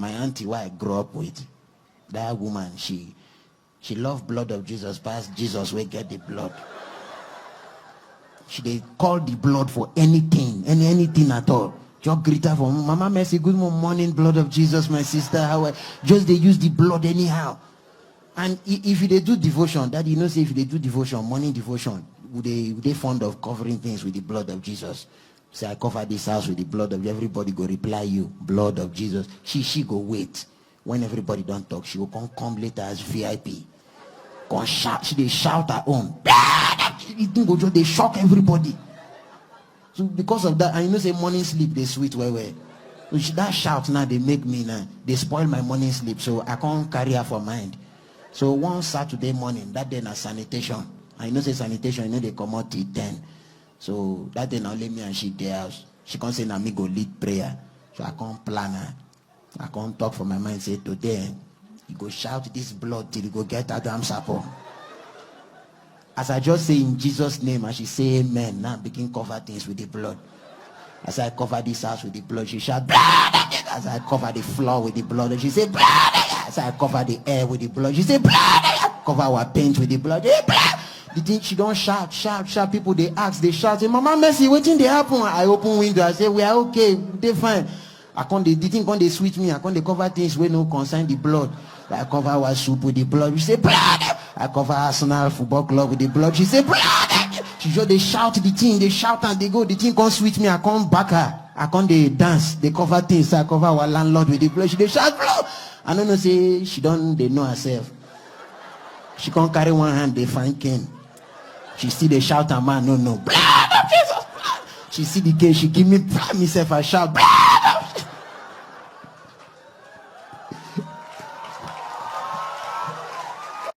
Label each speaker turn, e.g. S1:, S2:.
S1: my auntie, who I grew up with, that woman, she loved blood of Jesus past Jesus will get the blood. They call the blood for anything, anything at all. Just greet her for Mama Mercy, good morning, blood of Jesus, my sister. How just they use the blood anyhow. And if they do devotion, that say if they do devotion, morning devotion, would they fond of covering things with the blood of Jesus? Say I cover this house with the blood of everybody go reply you, blood of Jesus. She go wait. When everybody don't talk, she will come later as VIP. Come shout, they shout her own. They shock everybody. So because of that, I say morning sleep they sweet way. So that shout now they make me now. They spoil my morning sleep, so I can't carry her for mind. So one Saturday morning, that day na sanitation. I say sanitation, they come out till 10. So that day now let me and she there house. She can't say now me go lead prayer. So I can't plan her. I can't talk for my mind. Say today you go shout this blood till you go get Adam Sapo. As I just say in Jesus' name, and she say amen, now begin cover things with the blood. As I cover this house with the blood, she shout blood. As I cover the floor with the blood, and she say blood. As I cover the air with the blood, she say blood. Cover our paint with the blood. Blood. The thing she don't shout. People they ask, they shout. Say, Mama Mercy, waiting they happen. I open window. I say we are okay, they fine. I can't the thing can't they switch me. I can't they cover things where no concern the blood. I cover our soup with the blood. You say blood. I cover Arsenal Football Club with the blood. She say blood. She just they shout the thing. They shout and they go. The thing can't switch me. I can't back her. I can't they dance. They cover things. I cover our landlord with the blood. She they shout blood. I don't know say she don't. They know herself. She can't carry one hand. They find cane. She see they shout and man no blood of Jesus blood. She see the cane. She give me myself a shout blood.